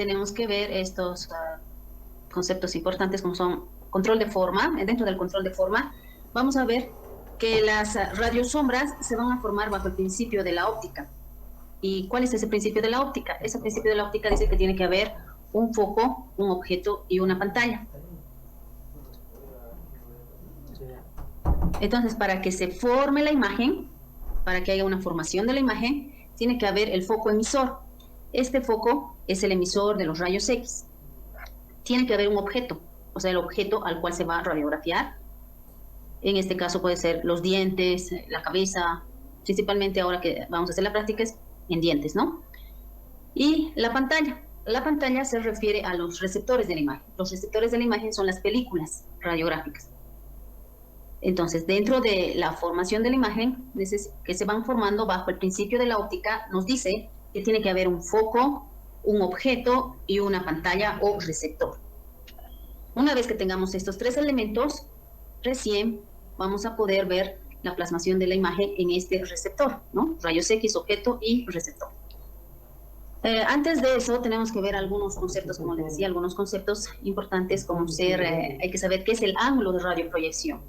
tenemos que ver estos conceptos importantes como son control de forma. Dentro del control de forma vamos a ver que las radiosombras se van a formar bajo el principio de la óptica. ¿Y cuál es ese principio de la óptica? Ese principio de la óptica dice que tiene que haber un foco, un objeto y una pantalla. Entonces, para que se forme la imagen, para que haya una formación de la imagen, tiene que haber el foco emisor. Este foco es el emisor de los rayos X. Tiene que haber un objeto, o sea, el objeto al cual se va a radiografiar. En este caso puede ser los dientes, la cabeza, principalmente ahora que vamos a hacer la práctica es en dientes, ¿no? Y la pantalla. La pantalla se refiere a los receptores de la imagen. Los receptores de la imagen son las películas radiográficas. Entonces, dentro de la formación de la imagen que se van formando bajo el principio de la óptica, nos dice que tiene que haber un foco, un objeto y una pantalla o receptor. Una vez que tengamos estos tres elementos, recién vamos a poder ver la plasmación de la imagen en este receptor, ¿no? Rayos X, objeto y receptor. Antes de eso tenemos que ver algunos conceptos, como les decía, algunos conceptos importantes como hay que saber qué es el ángulo de radioproyección,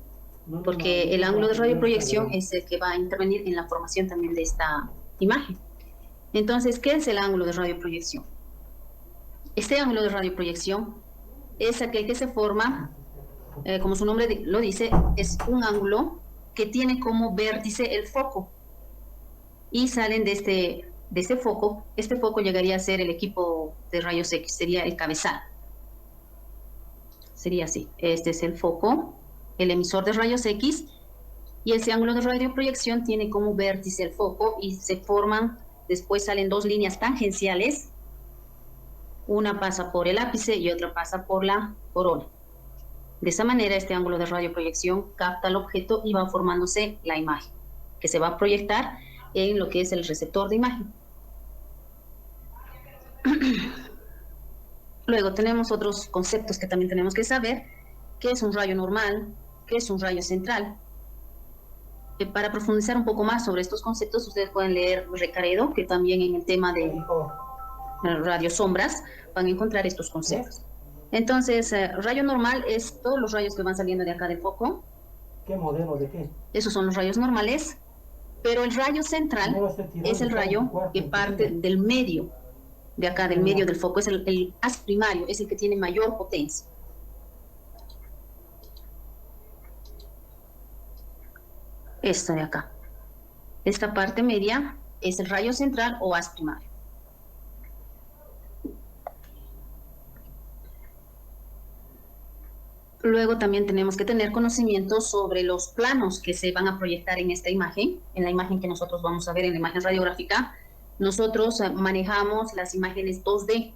porque el ángulo de radioproyección es el que va a intervenir en la formación también de esta imagen. Entonces, ¿qué es el ángulo de radioproyección? Este ángulo de radioproyección es aquel que se forma, como su nombre lo dice, es un ángulo que tiene como vértice el foco y salen de ese foco. Este foco llegaría a ser el equipo de rayos X, sería el cabezal. Sería así, este es el foco, el emisor de rayos X, y ese ángulo de radioproyección tiene como vértice el foco y se forman, después salen dos líneas tangenciales, una pasa por el ápice y otra pasa por la corona. De esa manera, este ángulo de radioproyección capta el objeto y va formándose la imagen, que se va a proyectar en lo que es el receptor de imagen. Luego tenemos otros conceptos que también tenemos que saber, qué es un rayo normal, qué es un rayo central. Para profundizar un poco más sobre estos conceptos, ustedes pueden leer Recaredo, que también en el tema de radiosombras van a encontrar estos conceptos. Entonces, rayo normal es todos los rayos que van saliendo de acá del foco. ¿Qué modelo de qué? Esos son los rayos normales, pero el rayo central es el rayo que parte del medio, de acá, del medio del foco, es el haz primario, es el que tiene mayor potencia. Esto de acá. Esta parte media es el rayo central o haz primario. Luego también tenemos que tener conocimiento sobre los planos que se van a proyectar en esta imagen, en la imagen que nosotros vamos a ver en la imagen radiográfica. Nosotros manejamos las imágenes 2D.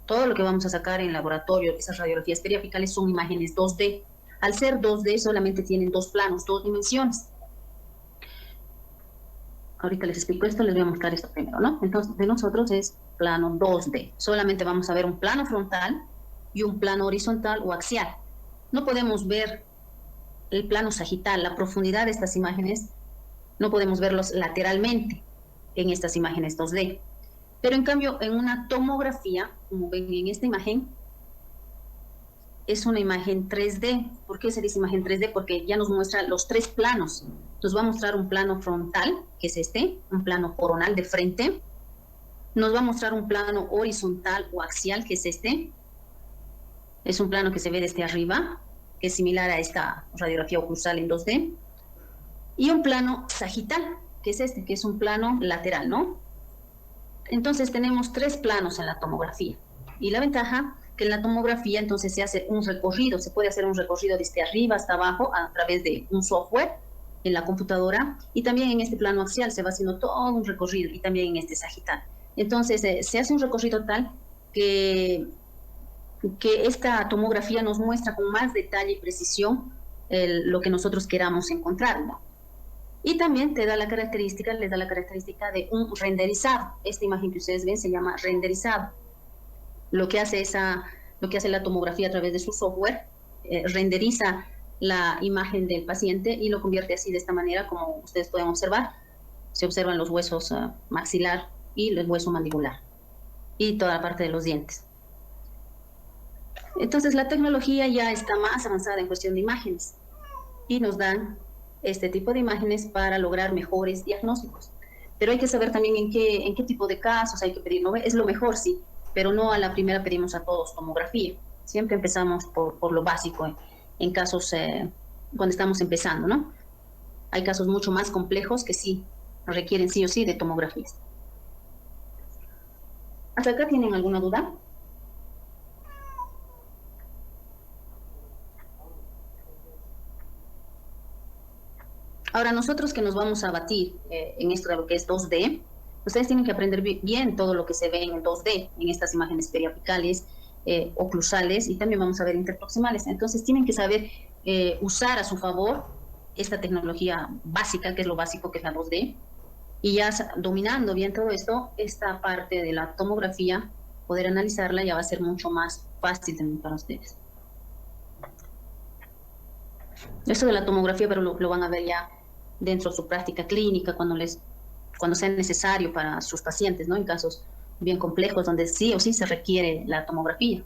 Todo lo que vamos a sacar en laboratorio, esas radiografías periapicales son imágenes 2D. Al ser 2D solamente tienen dos planos, dos dimensiones. Ahorita les explico esto, les voy a mostrar esto primero, ¿no? Entonces, de nosotros es plano 2D. Solamente vamos a ver un plano frontal y un plano horizontal o axial. No podemos ver el plano sagital, la profundidad de estas imágenes, no podemos verlos lateralmente en estas imágenes 2D. Pero en cambio, en una tomografía, como ven en esta imagen, es una imagen 3D. ¿Por qué se dice imagen 3D? Porque ya nos muestra los tres planos. Nos va a mostrar un plano frontal, que es este, un plano coronal de frente. Nos va a mostrar un plano horizontal o axial, que es este. Es un plano que se ve desde arriba, que es similar a esta radiografía oclusal en 2D. Y un plano sagital, que es este, que es un plano lateral, ¿no? Entonces tenemos tres planos en la tomografía. Y la ventaja que en la tomografía entonces se hace un recorrido, se puede hacer un recorrido desde arriba hasta abajo a través de un software en la computadora, y también en este plano axial se va haciendo todo un recorrido, y también en este sagital. Entonces se hace un recorrido tal que esta tomografía nos muestra con más detalle y precisión lo que nosotros queramos encontrar, ¿no? Y también te da la característica, les da la característica de un renderizado. Esta imagen que ustedes ven se llama renderizado. Lo que hace la tomografía a través de su software, renderiza la imagen del paciente y lo convierte así, de esta manera, como ustedes pueden observar. Se observan los huesos maxilar y el hueso mandibular y toda la parte de los dientes. Entonces la tecnología ya está más avanzada en cuestión de imágenes y nos dan este tipo de imágenes para lograr mejores diagnósticos. Pero hay que saber también en qué tipo de casos hay que pedir, ¿no? Es lo mejor, sí, pero no a la primera pedimos a todos tomografía. Siempre empezamos por lo básico en casos cuando estamos empezando, ¿no? Hay casos mucho más complejos que sí requieren sí o sí de tomografías. ¿Hasta acá tienen alguna duda? Ahora, nosotros que nos vamos a batir en esto de lo que es 2D, ustedes tienen que aprender bien todo lo que se ve en el 2D, en estas imágenes periapicales, oclusales y también vamos a ver interproximales. Entonces, tienen que saber usar a su favor esta tecnología básica, que es lo básico, que es la 2D, y ya dominando bien todo esto, esta parte de la tomografía, poder analizarla ya va a ser mucho más fácil también para ustedes. Esto de la tomografía, pero lo van a ver ya dentro de su práctica clínica, cuando sea necesario para sus pacientes, ¿no? En casos bien complejos, donde sí o sí se requiere la tomografía.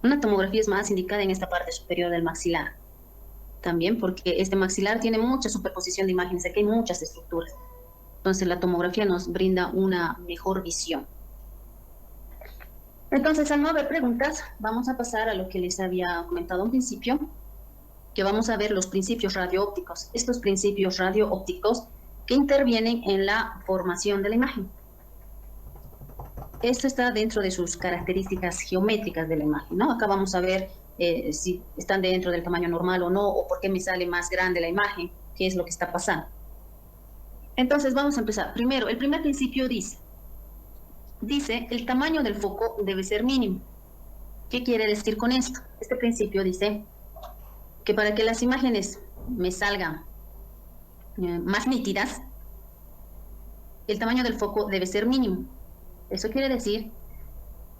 Una tomografía es más indicada en esta parte superior del maxilar, también porque este maxilar tiene mucha superposición de imágenes, aquí hay muchas estructuras. Entonces la tomografía nos brinda una mejor visión. Entonces, al no haber preguntas, vamos a pasar a lo que les había comentado al principio, que vamos a ver los principios radioópticos, estos principios radioópticos que intervienen en la formación de la imagen. Esto está dentro de sus características geométricas de la imagen, ¿no? Acá vamos a ver si están dentro del tamaño normal o no, o por qué me sale más grande la imagen, qué es lo que está pasando. Entonces, vamos a empezar. Primero, el primer principio dice, el tamaño del foco debe ser mínimo. ¿Qué quiere decir con esto? Este principio dice que para que las imágenes me salgan más nítidas, el tamaño del foco debe ser mínimo. Eso quiere decir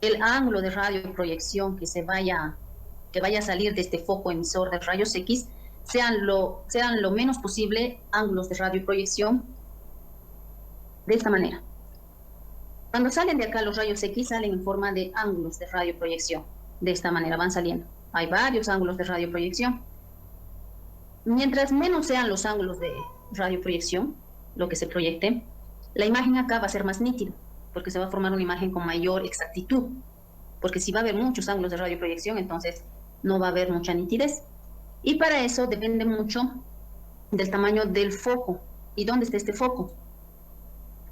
el ángulo de radioproyección que vaya a salir de este foco emisor de rayos X sean lo menos posible ángulos de radioproyección de esta manera. Cuando salen de acá los rayos X salen en forma de ángulos de radioproyección. De esta manera van saliendo. Hay varios ángulos de radioproyección. Mientras menos sean los ángulos de radioproyección, lo que se proyecte, la imagen acá va a ser más nítida, porque se va a formar una imagen con mayor exactitud. Porque si va a haber muchos ángulos de radioproyección, entonces no va a haber mucha nitidez. Y para eso depende mucho del tamaño del foco. ¿Y dónde está este foco?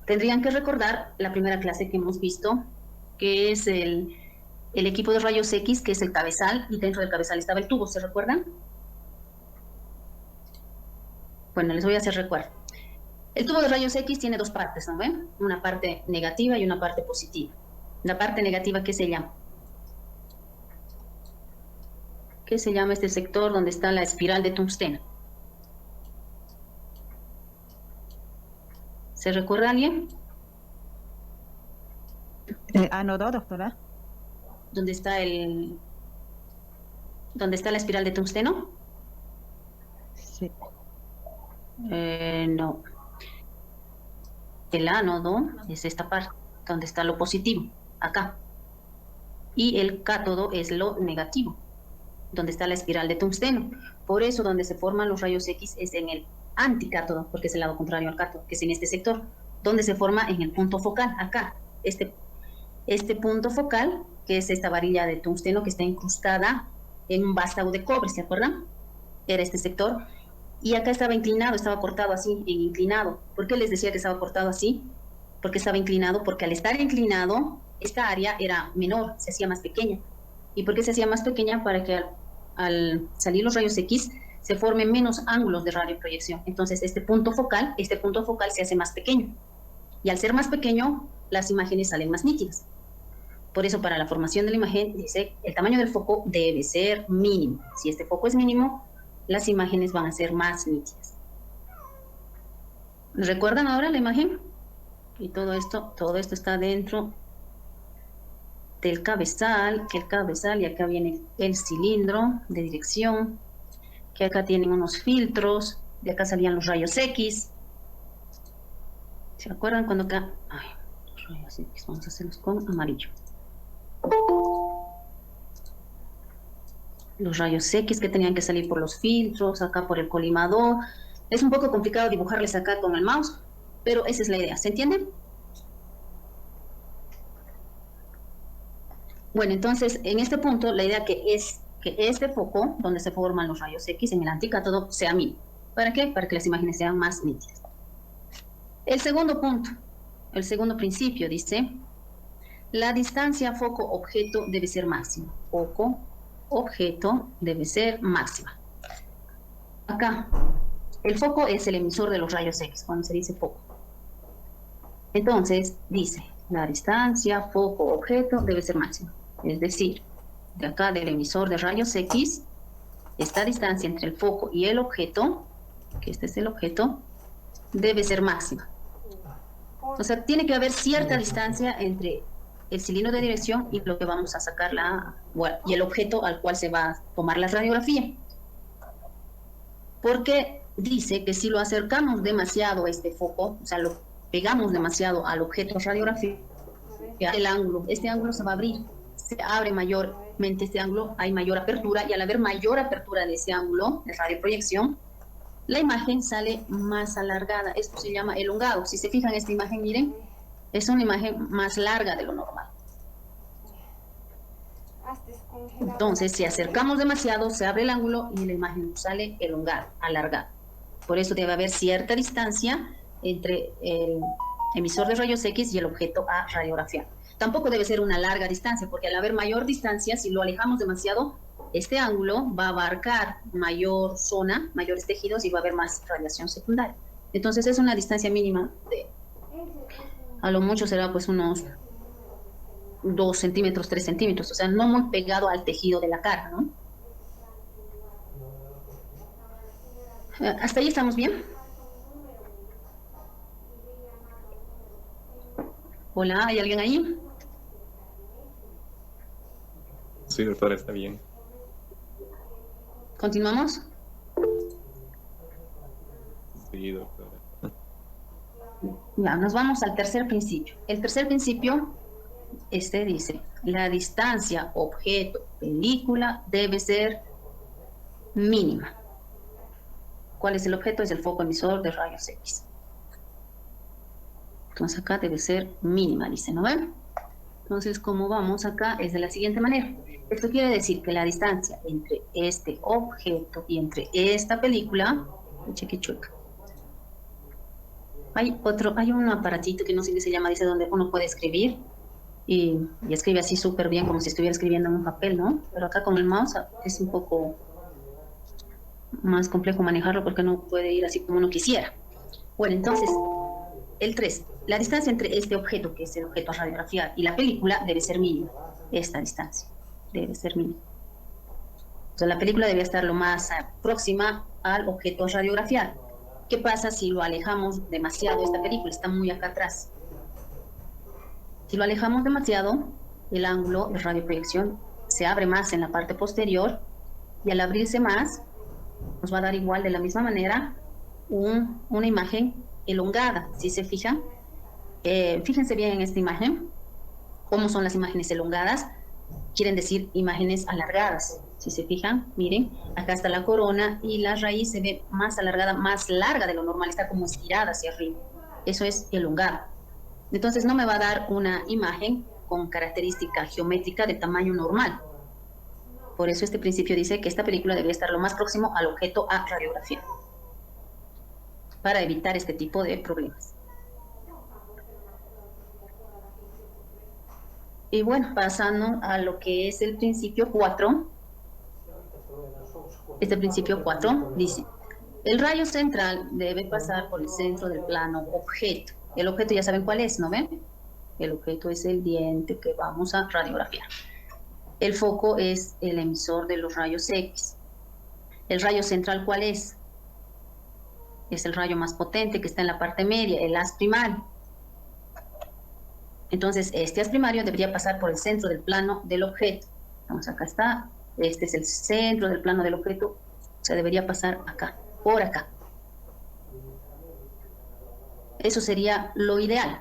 Tendrían que recordar la primera clase que hemos visto, que es el equipo de rayos X, que es el cabezal, y dentro del cabezal estaba el tubo, ¿se recuerdan? Bueno, les voy a hacer recuerdo. El tubo de rayos X tiene dos partes, ¿no ven? Una parte negativa y una parte positiva. La parte negativa, ¿qué se llama? ¿Qué se llama este sector donde está la espiral de tungsteno? ¿Se recuerda alguien? Ánodo, doctora. ¿Dónde está la espiral de tungsteno? Sí. No. El ánodo es esta parte, donde está lo positivo, acá. Y el cátodo es lo negativo, donde está la espiral de tungsteno. Por eso, donde se forman los rayos X es en el anticátodo, porque es el lado contrario al cátodo, que es en este sector, donde se forma en el punto focal, acá. Este punto focal, que es esta varilla de tungsteno que está incrustada en un vástago de cobre, ¿se acuerdan? Era este sector. Y acá estaba inclinado, estaba cortado así, en inclinado. ¿Por qué les decía que estaba cortado así? Porque estaba inclinado, porque al estar inclinado, esta área era menor, se hacía más pequeña. ¿Y por qué se hacía más pequeña? Para que al salir los rayos X se formen menos ángulos de radioproyección. Entonces este punto focal se hace más pequeño. Y al ser más pequeño, las imágenes salen más nítidas. Por eso, para la formación de la imagen, dice, el tamaño del foco debe ser mínimo. Si este foco es mínimo, las imágenes van a ser más nítidas. ¿Recuerdan ahora la imagen? Y todo esto está dentro del cabezal, y acá viene el cilindro de dirección, que acá tienen unos filtros, de acá salían los rayos X. ¿Se acuerdan cuando acá? Ay, los rayos X, vamos a hacerlos con amarillo. los rayos X que tenían que salir por los filtros, acá por el colimador. Es un poco complicado dibujarles acá con el mouse, pero esa es la idea, ¿se entiende? Bueno, entonces, en este punto, la idea que es que este foco, donde se forman los rayos X en el anticátodo, sea mínimo. ¿Para qué? Para que las imágenes sean más nítidas. El segundo punto, el segundo principio dice, la distancia foco-objeto debe ser máxima. Foco-objeto debe ser máxima. Acá, el foco es el emisor de los rayos X, cuando se dice foco. Entonces, dice, la distancia foco-objeto debe ser máxima. Es decir, de acá del emisor de rayos X, esta distancia entre el foco y el objeto, que este es el objeto, debe ser máxima. O sea, tiene que haber cierta distancia entre el cilindro de dirección y lo que vamos a sacar y el objeto al cual se va a tomar la radiografía. Porque dice que si lo acercamos demasiado a este foco, o sea, lo pegamos demasiado al objeto radiográfico, este ángulo se va a abrir, se abre mayormente este ángulo, hay mayor apertura, y al haber mayor apertura de ese ángulo de radioproyección, la imagen sale más alargada. Esto se llama elongado. Si se fijan en esta imagen, miren, es una imagen más larga de lo normal. Entonces, si acercamos demasiado, se abre el ángulo y la imagen sale elongada, alargada. Por eso debe haber cierta distancia entre el emisor de rayos X y el objeto a radiografiar. Tampoco debe ser una larga distancia, porque al haber mayor distancia, si lo alejamos demasiado, este ángulo va a abarcar mayor zona, mayores tejidos, y va a haber más radiación secundaria. Entonces es una distancia mínima de, a lo mucho será pues unos 2 centímetros, 3 centímetros, o sea, no muy pegado al tejido de la cara, ¿no? ¿Hasta ahí estamos bien? Hola, ¿hay alguien ahí? Sí, doctora, está bien. ¿Continuamos? Sí, doctora. Ya, nos vamos al tercer principio. El tercer principio, dice, la distancia objeto-película debe ser mínima. ¿Cuál es el objeto? Es el foco emisor de rayos X. Entonces acá debe ser mínima, dice, ¿no ven? Entonces, como vamos acá, es de la siguiente manera. Esto quiere decir que la distancia entre este objeto y entre esta película, chueca. Hay un aparatito que no sé qué se llama, dice, donde uno puede escribir y escribe así súper bien, como si estuviera escribiendo en un papel, ¿no? Pero acá con el mouse es un poco más complejo manejarlo porque no puede ir así como uno quisiera. Bueno, entonces, el 3. La distancia entre este objeto, que es el objeto a radiografiar, y la película debe ser mínima. Esta distancia debe ser mínima. O sea, la película debe estar lo más próxima al objeto a radiografiar. ¿Qué pasa si lo alejamos demasiado? Esta película está muy acá atrás. Si lo alejamos demasiado, el ángulo de radioproyección se abre más en la parte posterior, y al abrirse más, nos va a dar igual de la misma manera una imagen elongada. Si se fijan, fíjense bien en esta imagen, cómo son las imágenes elongadas, quieren decir imágenes alargadas. Si se fijan, miren, acá está la corona y la raíz se ve más alargada, más larga de lo normal, está como estirada hacia arriba. Eso es elongado. Entonces no me va a dar una imagen con característica geométrica de tamaño normal. Por eso este principio dice que esta película debería estar lo más próximo al objeto a radiografiar, para evitar este tipo de problemas. Y bueno, pasando a lo que es el principio 4. Este principio 4 dice, el rayo central debe pasar por el centro del plano objeto. El objeto ya saben cuál es, ¿no ven? El objeto es el diente que vamos a radiografiar. El foco es el emisor de los rayos X. ¿El rayo central cuál es? Es el rayo más potente que está en la parte media, el haz primario. Entonces, este haz primario debería pasar por el centro del plano del objeto. Vamos, acá está. Este es el centro del plano del objeto. O sea, debería pasar acá, por acá. Eso sería lo ideal,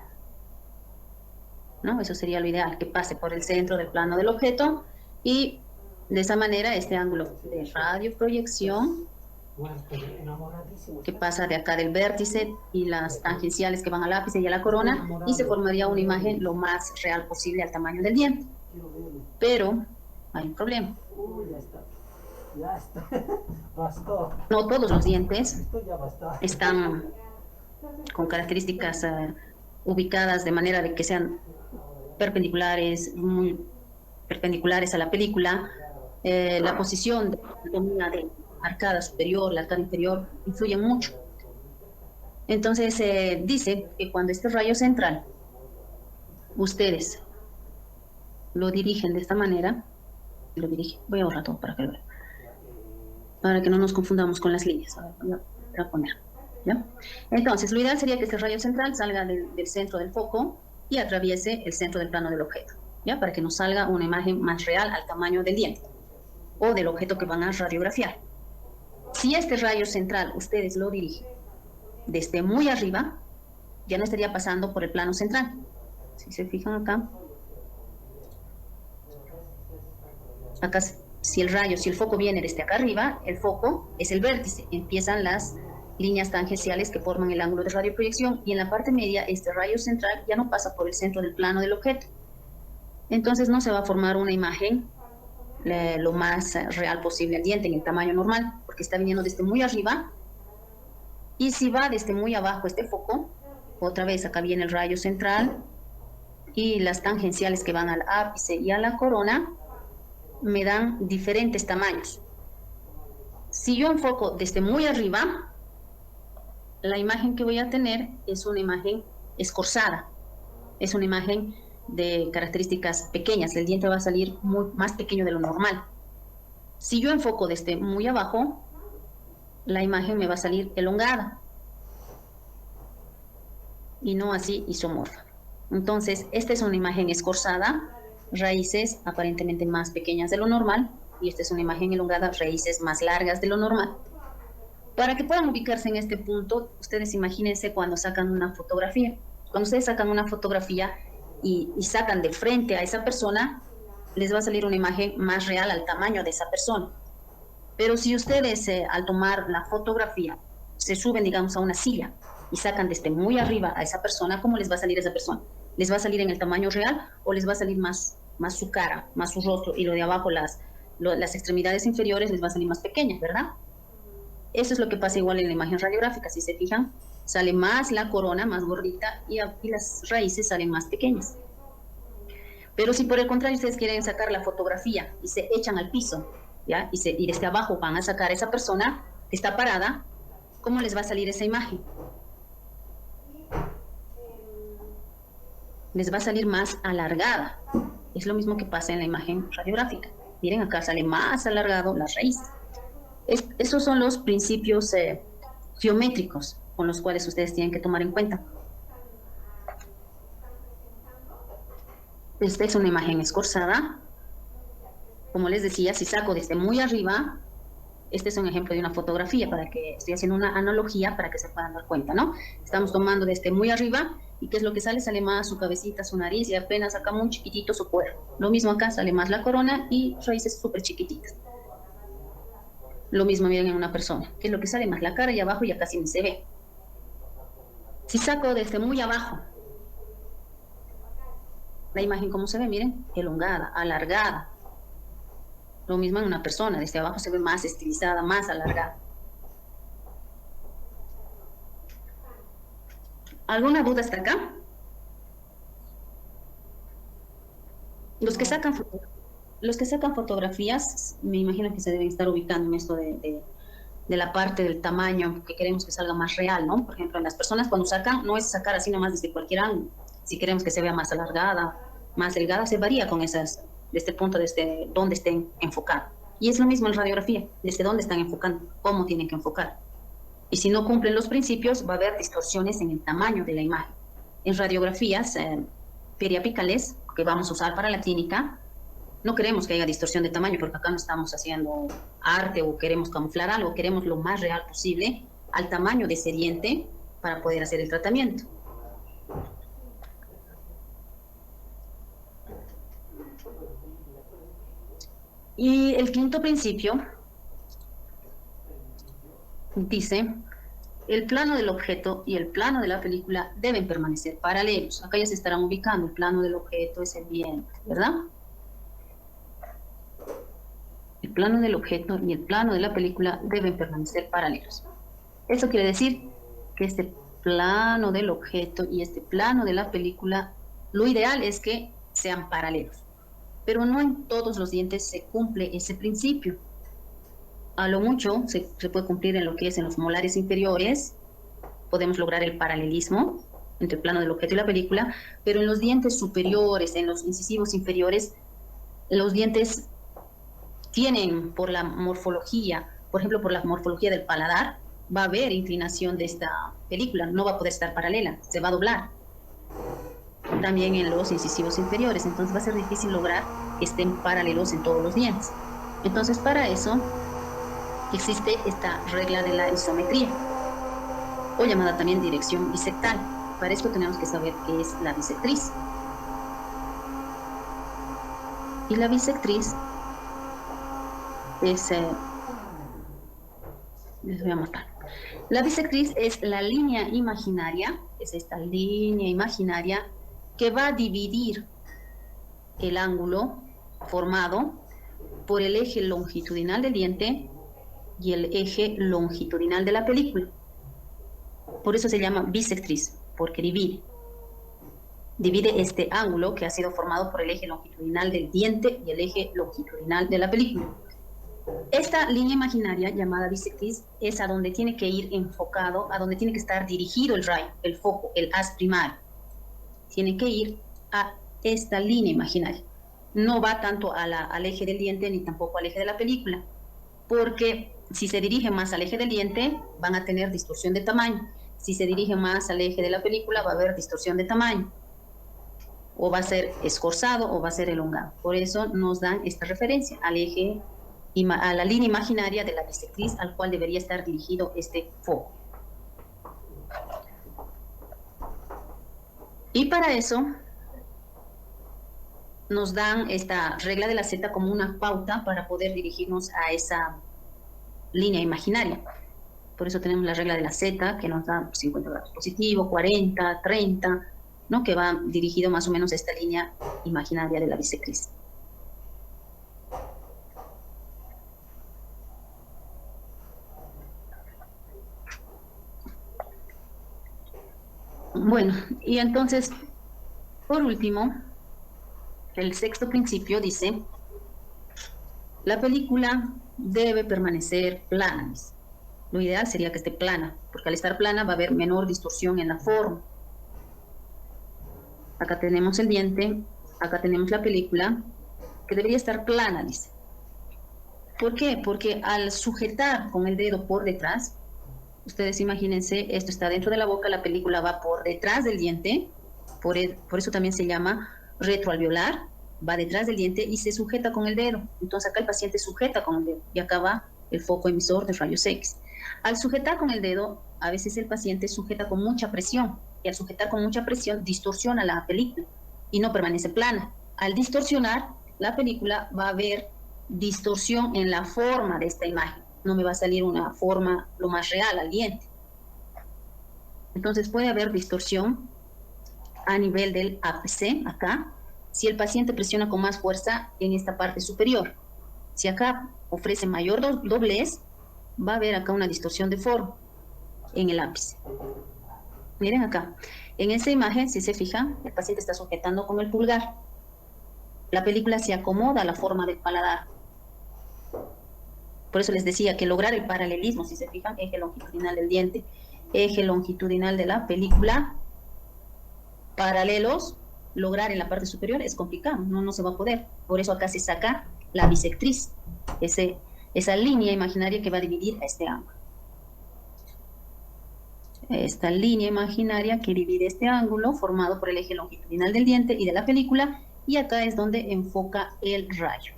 ¿no? Eso sería lo ideal, que pase por el centro del plano del objeto y De esa manera, este ángulo de radioproyección que pasa de acá del vértice y las tangenciales que van al ápice y a la corona, y se formaría una imagen lo más real posible al tamaño del diente. Pero hay un problema. Ya está. Bastó. No todos los dientes Esto ya basta. están con características ubicadas de manera de que sean perpendiculares, muy perpendiculares a la película. La posición de la anatomía de la arcada superior, la arcada inferior, influye mucho. Entonces, dice que cuando este rayo central, ustedes lo dirigen de esta manera, lo dirigen, voy a borrar todo para que lo vean, para que no nos confundamos con las líneas. A ver, voy a poner, ¿ya? Entonces, lo ideal sería que este rayo central salga del centro del foco y atraviese el centro del plano del objeto, ¿ya? Para que nos salga una imagen más real al tamaño del diente o del objeto que van a radiografiar. Si este rayo central ustedes lo dirigen desde muy arriba, ya no estaría pasando por el plano central. Si se fijan acá, si el foco viene desde acá arriba, el foco es el vértice, empiezan las líneas tangenciales que forman el ángulo de radioproyección, y en la parte media este rayo central ya no pasa por el centro del plano del objeto. Entonces no se va a formar una imagen lo más real posible al diente en el tamaño normal, porque está viniendo desde muy arriba. Y si va desde muy abajo este foco, otra vez acá viene el rayo central y las tangenciales que van al ápice y a la corona me dan diferentes tamaños. Si yo enfoco desde muy arriba, la imagen que voy a tener es una imagen escorzada, es una imagen de características pequeñas, el diente va a salir más pequeño de lo normal. Si yo enfoco desde muy abajo, la imagen me va a salir elongada y no así isomorfa. Entonces, esta es una imagen escorzada, raíces aparentemente más pequeñas de lo normal, y esta es una imagen elongada, raíces más largas de lo normal. Para que puedan ubicarse en este punto, ustedes imagínense cuando sacan una fotografía. Cuando ustedes sacan una fotografía y sacan de frente a esa persona, les va a salir una imagen más real al tamaño de esa persona. Pero si ustedes al tomar la fotografía se suben, digamos, a una silla y sacan desde muy arriba a esa persona, ¿cómo les va a salir esa persona? ¿Les va a salir en el tamaño real o les va a salir más su cara, más su rostro, y lo de abajo, las extremidades inferiores, les va a salir más pequeñas, ¿verdad? Eso es lo que pasa igual en la imagen radiográfica. Si se fijan, sale más la corona, más gordita, y las raíces salen más pequeñas. Pero si por el contrario ustedes quieren sacar la fotografía y se echan al piso, ¿ya? Y desde abajo van a sacar a esa persona que está parada, ¿cómo les va a salir esa imagen? Les va a salir más alargada. Es lo mismo que pasa en la imagen radiográfica. Miren, acá sale más alargado las raíces. Esos son los principios geométricos con los cuales ustedes tienen que tomar en cuenta. Esta es una imagen escorzada. Como les decía, si saco desde muy arriba, este es un ejemplo de una fotografía, para que estoy haciendo una analogía para que se puedan dar cuenta, ¿no? Estamos tomando desde muy arriba, y ¿qué es lo que sale? Sale más su cabecita, su nariz, y apenas acá muy chiquitito su cuerpo. Lo mismo acá, sale más la corona y raíces súper chiquititas. Lo mismo miren en una persona, que es lo que sale más la cara, y abajo ya casi ni se ve. Si saco desde muy abajo, la imagen, ¿cómo se ve? Miren, elongada, alargada. Lo mismo en una persona, desde abajo se ve más estilizada, más alargada. ¿Alguna duda hasta acá? Los que sacan fotografías, me imagino que se deben estar ubicando en esto de la parte del tamaño que queremos que salga más real, ¿no? Por ejemplo, en las personas cuando sacan, no es sacar así nomás desde cualquier ángulo. Si queremos que se vea más alargada, más delgada, se varía con esas, desde el punto desde donde estén enfocando. Y es lo mismo en radiografía, desde dónde están enfocando, cómo tienen que enfocar. Y si no cumplen los principios, va a haber distorsiones en el tamaño de la imagen. En radiografías periapicales, que vamos a usar para la clínica, no queremos que haya distorsión de tamaño, porque acá no estamos haciendo arte o queremos camuflar algo, queremos lo más real posible al tamaño de ese diente para poder hacer el tratamiento. Y el quinto principio dice, el plano del objeto y el plano de la película deben permanecer paralelos. Acá ya se estarán ubicando, el plano del objeto es el viento, ¿verdad? El plano del objeto y el plano de la película deben permanecer paralelos. Eso quiere decir que este plano del objeto y este plano de la película, lo ideal es que sean paralelos. Pero no en todos los dientes se cumple ese principio. A lo mucho se puede cumplir en lo que es en los molares inferiores, podemos lograr el paralelismo entre el plano del objeto y la película, pero en los dientes superiores, en los incisivos inferiores, los dientes tienen por la morfología, por ejemplo, por la morfología del paladar, va a haber inclinación de esta película, no va a poder estar paralela, se va a doblar. También en los incisivos inferiores, entonces va a ser difícil lograr que estén paralelos en todos los dientes. Entonces, para eso existe esta regla de la isometría, o llamada también dirección bisectal. Para esto tenemos que saber qué es la bisectriz. Y la bisectriz es... les voy a mostrar. La bisectriz es la línea imaginaria, es esta línea imaginaria que va a dividir el ángulo formado por el eje longitudinal del diente y el eje longitudinal de la película. Por eso se llama bisectriz, porque divide este ángulo que ha sido formado por el eje longitudinal del diente y el eje longitudinal de la película. Esta línea imaginaria llamada bisectriz es a donde tiene que ir enfocado, a donde tiene que estar dirigido el rayo, el foco, el haz primario. Tiene que ir a esta línea imaginaria. No va tanto al eje del diente ni tampoco al eje de la película, porque si se dirige más al eje del diente van a tener distorsión de tamaño. Si se dirige más al eje de la película va a haber distorsión de tamaño. O va a ser escorzado o va a ser elongado. Por eso nos dan esta referencia al eje, a la línea imaginaria de la bisectriz al cual debería estar dirigido este foco. Y para eso nos dan esta regla de la Z como una pauta para poder dirigirnos a esa línea imaginaria. Por eso tenemos la regla de la Z que nos da 50 grados positivo, 40, 30, ¿no? Que va dirigido más o menos a esta línea imaginaria de la bisectriz. Bueno, y entonces, por último, el sexto principio dice, la película debe permanecer plana. Lo ideal sería que esté plana, porque al estar plana va a haber menor distorsión en la forma. Acá tenemos el diente, acá tenemos la película, que debería estar plana, dice. ¿Por qué? Porque al sujetar con el dedo por detrás, ustedes imagínense, esto está dentro de la boca, la película va por detrás del diente, por eso también se llama retroalveolar, va detrás del diente y se sujeta con el dedo. Entonces acá el paciente sujeta con el dedo y acá va el foco emisor de rayos X. Al sujetar con el dedo, a veces el paciente sujeta con mucha presión y al sujetar con mucha presión distorsiona la película y no permanece plana. Al distorsionar, la película va a haber distorsión en la forma de esta imagen. No me va a salir una forma lo más real al diente. Entonces puede haber distorsión a nivel del ápice, acá, si el paciente presiona con más fuerza en esta parte superior. Si acá ofrece mayor doblez, va a haber acá una distorsión de forma en el ápice. Miren acá, en esta imagen, si se fijan, el paciente está sujetando con el pulgar. La película se acomoda a la forma del paladar. Por eso les decía que lograr el paralelismo, si se fijan, eje longitudinal del diente, eje longitudinal de la película, paralelos, lograr en la parte superior es complicado, no se va a poder. Por eso acá se saca la bisectriz, esa línea imaginaria que va a dividir a este ángulo. Esta línea imaginaria que divide este ángulo formado por el eje longitudinal del diente y de la película, y acá es donde enfoca el rayo.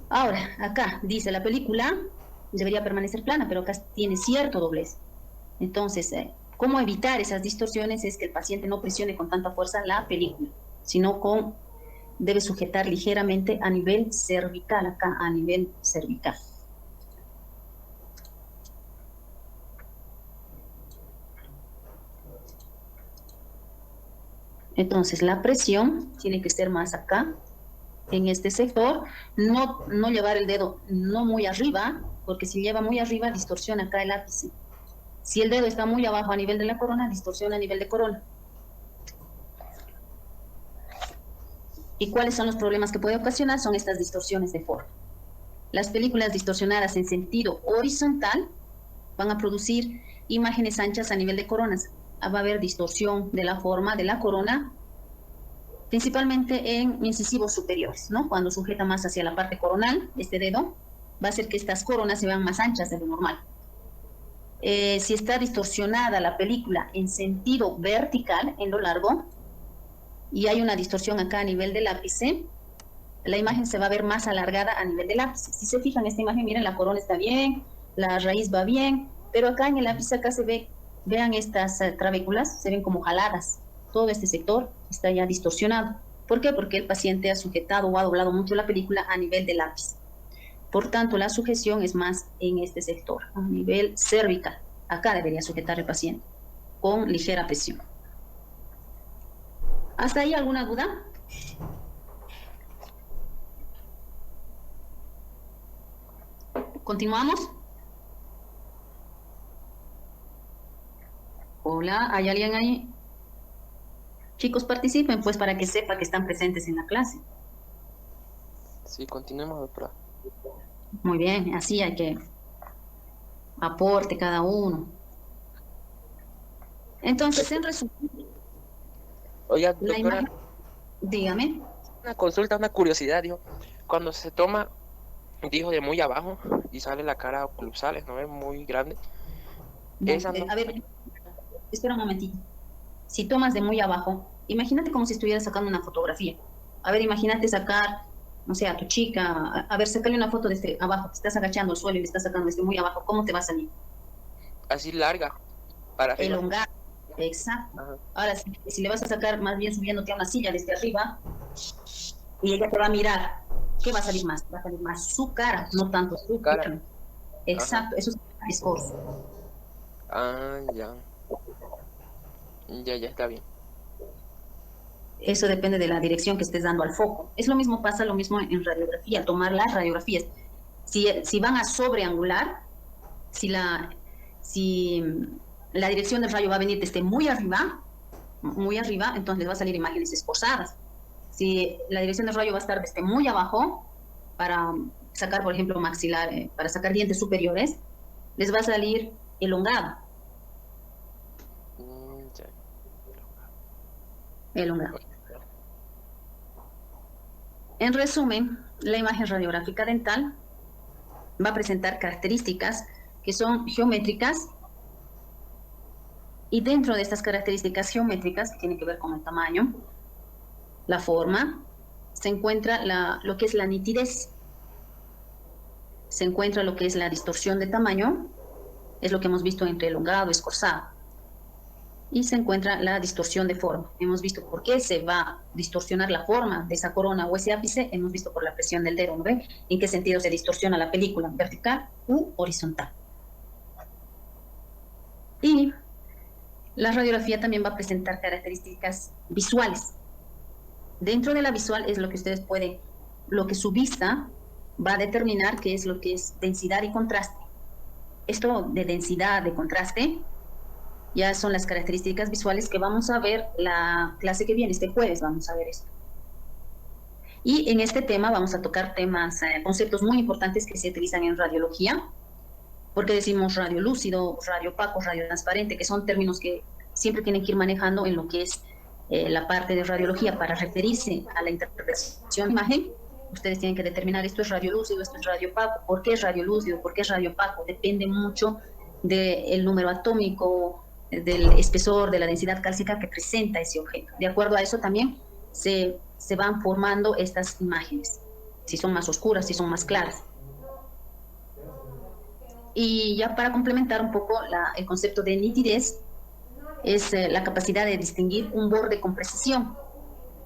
Ahora, acá dice la película debería permanecer plana, pero acá tiene cierto doblez. Entonces, ¿cómo evitar esas distorsiones? Es que el paciente no presione con tanta fuerza la película, sino con debe sujetar ligeramente a nivel cervical, acá a nivel cervical. Entonces la presión tiene que ser más acá, en este sector, no llevar el dedo no muy arriba, porque si lleva muy arriba distorsiona acá el ápice. Si el dedo está muy abajo a nivel de la corona, distorsiona a nivel de corona. ¿Y cuáles son los problemas que puede ocasionar? Son estas distorsiones de forma. Las películas distorsionadas en sentido horizontal van a producir imágenes anchas a nivel de coronas. Va a haber distorsión de la forma de la corona, principalmente en incisivos superiores, ¿no? Cuando sujeta más hacia la parte coronal, este dedo, va a hacer que estas coronas se vean más anchas de lo normal. Si está distorsionada la película en sentido vertical, en lo largo, y hay una distorsión acá a nivel del ápice, la imagen se va a ver más alargada a nivel del ápice. Si se fijan en esta imagen, miren, la corona está bien, la raíz va bien, pero acá en el ápice, acá se ve, vean estas trabéculas, se ven como jaladas. Todo este sector está ya distorsionado. ¿Por qué? Porque el paciente ha sujetado o ha doblado mucho la película a nivel del ápice. Por tanto, la sujeción es más en este sector, a nivel cervical. Acá debería sujetar el paciente, con ligera presión. ¿Hasta ahí alguna duda? ¿Continuamos? Hola, ¿hay alguien ahí? Chicos, participen pues para que sepa que están presentes en la clase. Sí, continuemos, doctora. Muy bien, así hay que aporte cada uno. Entonces, en resumen, Oiga, la doctora, imagen, dígame. una consulta, una curiosidad, dijo. Cuando se toma, dijo, de muy abajo y sale la cara oclusal, ¿no? Es muy grande. Esa no. A ver, espera un momentito. Si tomas de muy abajo, imagínate como si estuvieras sacando una fotografía. A ver, imagínate sacar, no sé, a tu chica, a ver, sacarle una foto desde abajo, te estás agachando al suelo y le estás sacando desde muy abajo, ¿cómo te va a salir? Así larga, para arriba. Elongada, exacto. Ajá. Ahora, si le vas a sacar más bien subiéndote a una silla desde arriba y ella te va a mirar, ¿qué va a salir más? Va a salir más su cara, no tanto su Cara. pierna. Exacto, eso es escorzo. Ah, ya. Ya está bien. Eso depende de la dirección que estés dando al foco. Es lo mismo, pasa lo mismo en radiografía, tomar las radiografías. Si van a sobreangular, si la dirección del rayo va a venir desde muy arriba, entonces les va a salir imágenes esforzadas. Si la dirección del rayo va a estar desde muy abajo, para sacar, por ejemplo, maxilar, para sacar dientes superiores, les va a salir elongado. Ya. Elongado. En resumen, la imagen radiográfica dental va a presentar características que son geométricas, y dentro de estas características geométricas, que tienen que ver con el tamaño, la forma, se encuentra lo que es la nitidez, se encuentra lo que es la distorsión de tamaño, es lo que hemos visto entre elongado y escorzado, y se encuentra la distorsión de forma. Hemos visto por qué se va a distorsionar la forma de esa corona o ese ápice, hemos visto por la presión del dedo, ¿no ven? En qué sentido se distorsiona la película, vertical u horizontal. Y la radiografía también va a presentar características visuales. Dentro de la visual es lo que ustedes pueden, lo que su vista va a determinar, que es lo que es densidad y contraste. Esto de densidad, de contraste, ya son las características visuales que vamos a ver la clase que viene, este jueves vamos a ver esto. Y en este tema vamos a tocar temas, conceptos muy importantes que se utilizan en radiología, porque decimos radio lúcido, radio opaco, radio transparente, que son términos que siempre tienen que ir manejando en lo que es la parte de radiología para referirse a la interpretación de imagen. Ustedes tienen que determinar esto es radio lúcido, esto es radio opaco. ¿Por qué es radio lúcido? ¿Por qué es radio opaco? Depende mucho del número atómico, del espesor, de la densidad cálcica que presenta ese objeto. De acuerdo a eso también se van formando estas imágenes, si son más oscuras, si son más claras. Y ya para complementar un poco el concepto de nitidez, es la capacidad de distinguir un borde con precisión.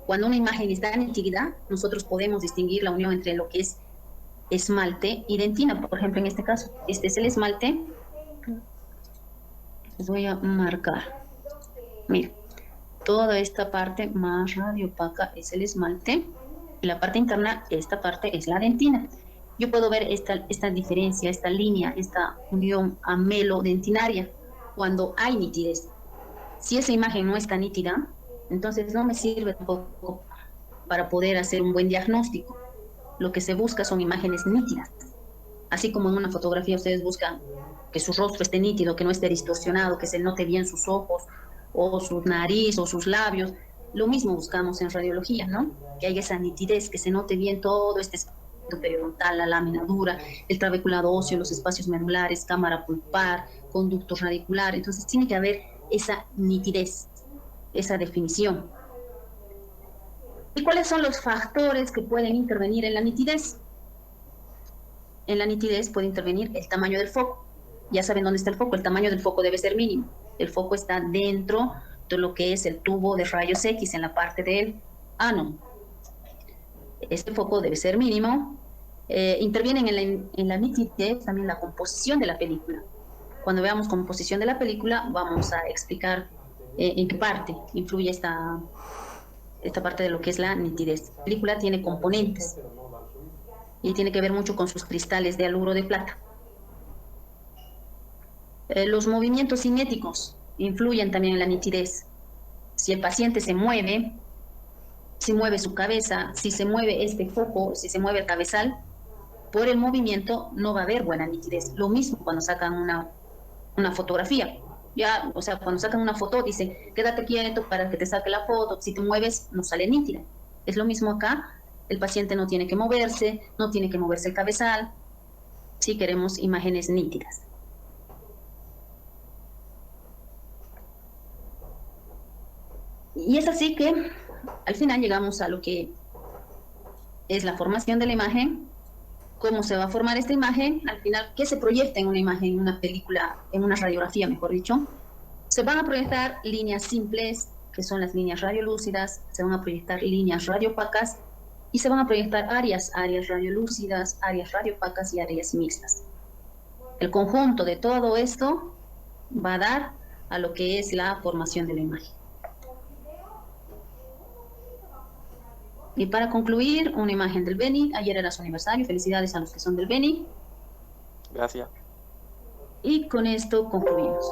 Cuando una imagen está nítida, nosotros podemos distinguir la unión entre lo que es esmalte y dentina. Por ejemplo, en este caso, este es el esmalte. Les voy a marcar. Mira, toda esta parte más radiopaca es el esmalte. Y la parte interna, esta parte es la dentina. Yo puedo ver esta diferencia, esta línea, esta unión amelo-dentinaria cuando hay nitidez. Si esa imagen no está nítida, entonces no me sirve tampoco para poder hacer un buen diagnóstico. Lo que se busca son imágenes nítidas. Así como en una fotografía ustedes buscan que su rostro esté nítido, que no esté distorsionado, que se note bien sus ojos o su nariz o sus labios. Lo mismo buscamos en radiología, ¿no? Que haya esa nitidez, que se note bien todo este espacio periodontal, la lámina dura, el trabeculado óseo, los espacios medulares, cámara pulpar, conducto radicular. Entonces tiene que haber esa nitidez, esa definición. ¿Y cuáles son los factores que pueden intervenir en la nitidez? En la nitidez puede intervenir el tamaño del foco. Ya saben dónde está el foco. El tamaño del foco debe ser mínimo. El foco está dentro de lo que es el tubo de rayos X en la parte del ano. Este foco debe ser mínimo. Intervienen en la nitidez también la composición de la película. Cuando veamos composición de la película, vamos a explicar en qué parte influye esta parte de lo que es la nitidez. La película tiene componentes y tiene que ver mucho con sus cristales de haluro de plata. Los movimientos cinéticos influyen también en la nitidez. Si el paciente se mueve, si mueve su cabeza, si se mueve este foco, si se mueve el cabezal, por el movimiento no va a haber buena nitidez. Lo mismo cuando sacan una fotografía. Ya, o sea, cuando sacan una foto, dicen, quédate quieto para que te saque la foto. Si te mueves, no sale nítida. Es lo mismo acá. El paciente no tiene que moverse, no tiene que moverse el cabezal, si queremos imágenes nítidas. Y es así que al final llegamos a lo que es la formación de la imagen, cómo se va a formar esta imagen, al final, qué se proyecta en una imagen, en una película, en una radiografía, mejor dicho. Se van a proyectar líneas simples, que son las líneas radiolúcidas, se van a proyectar líneas radiopacas y se van a proyectar áreas radiolúcidas, áreas radiopacas y áreas mixtas. El conjunto de todo esto va a dar a lo que es la formación de la imagen. Y para concluir, una imagen del Beni. Ayer era su aniversario. Felicidades a los que son del Beni. Gracias. Y con esto concluimos.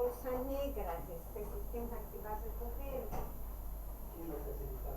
cosa negra de este sistema que va a recoger. ¿Quién necesita?